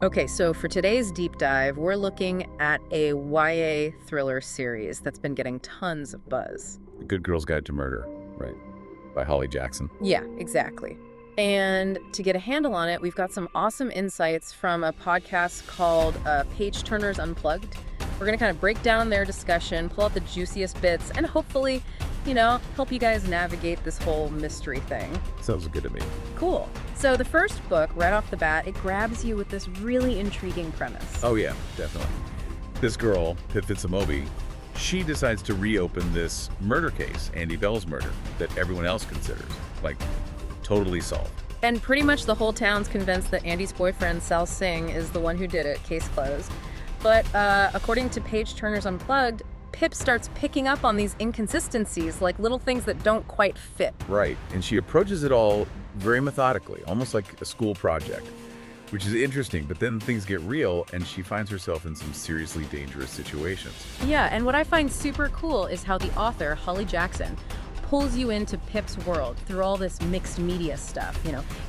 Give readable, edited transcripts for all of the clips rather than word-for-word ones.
Okay, so for today's deep dive, we're looking at a YA thriller series that's been getting tons of buzz. The Good Girl's Guide to Murder, right, by Holly Jackson. Yeah, exactly. And to get a handle on it, we've got some awesome insights from a podcast called Page Turners Unplugged. We're going to kind of break down their discussion, pull out the juiciest bits, and hopefully, help you guys navigate this whole mystery thing. Sounds good to me. Cool. So the first book, right off the bat, it grabs you with this really intriguing premise. Oh yeah, definitely. This girl, Pip Fitzamobi, she decides to reopen this murder case, Andy Bell's murder, that everyone else considers, like, totally solved. And pretty much the whole town's convinced that Andy's boyfriend, Sal Singh, is the one who did it, case closed. But according to Page Turners Unplugged, Pip starts picking up on these inconsistencies, like little things that don't quite fit. Right, and she approaches it all very methodically, almost like a school project, which is interesting, but then things get real and she finds herself in some seriously dangerous situations. Yeah, and what I find super cool is how the author, Holly Jackson, pulls you into Pip's world through all this mixed media stuff,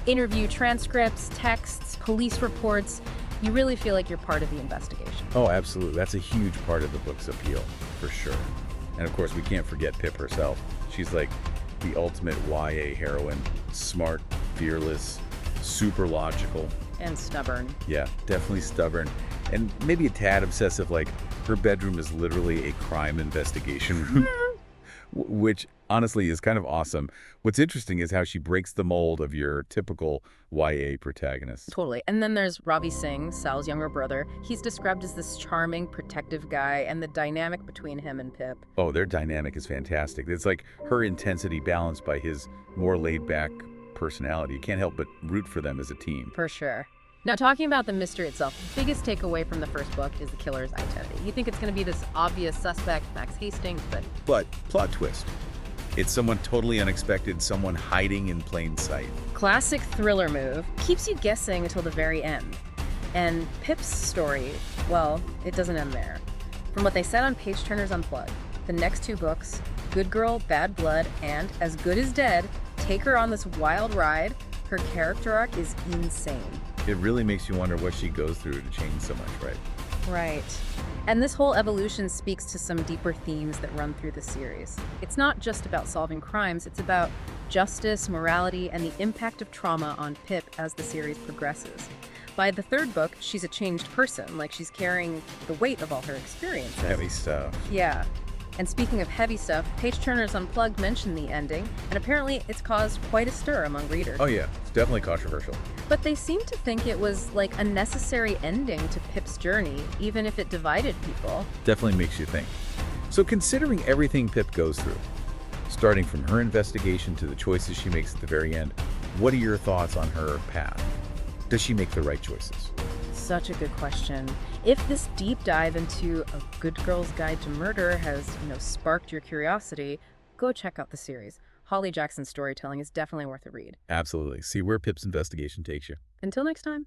interview transcripts, texts, police reports. You really feel like you're part of the investigation. Oh, absolutely. That's a huge part of the book's appeal, for sure. And of course, we can't forget Pip herself. She's like the ultimate YA heroine. Smart, fearless, super logical. And stubborn. Yeah, definitely stubborn. And maybe a tad obsessive, like her bedroom is literally a crime investigation room. Which honestly is kind of awesome. What's interesting is how she breaks the mold of your typical YA protagonist. Totally. And then there's Ravi Singh, Sal's younger brother. He's described as this charming, protective guy, and the dynamic between him and Pip. Oh, their dynamic is fantastic. It's like her intensity balanced by his more laid-back personality. You can't help but root for them as a team. For sure. Now, talking about the mystery itself, the biggest takeaway from the first book is the killer's identity. You think it's going to be this obvious suspect, Max Hastings, But plot twist. It's someone totally unexpected, someone hiding in plain sight. classic thriller move, keeps you guessing until the very end. And Pip's story, well, it doesn't end there. From what they said on Page Turners Unplugged, the next two books, Good Girl, Bad Blood, and As Good as Dead, take her on this wild ride. Her character arc is insane. It really makes you wonder what she goes through to change so much, right? Right. And this whole evolution speaks to some deeper themes that run through the series. It's not just about solving crimes, it's about justice, morality, and the impact of trauma on Pip as the series progresses. By the third book, she's a changed person, like she's carrying the weight of all her experiences. Heavy stuff. Yeah. And speaking of heavy stuff, Page Turners Unplugged mentioned the ending, and apparently it's caused quite a stir among readers. Oh yeah, it's definitely controversial. But they seem to think it was like a necessary ending to Pip's journey, even if it divided people. Definitely makes you think. So considering everything Pip goes through, starting from her investigation to the choices she makes at the very end, what are your thoughts on her path? Does she make the right choices? Such a good question. If this deep dive into A Good Girl's Guide to Murder has, sparked your curiosity, go check out the series. Holly Jackson's storytelling is definitely worth a read. Absolutely. See where Pip's investigation takes you. Until next time.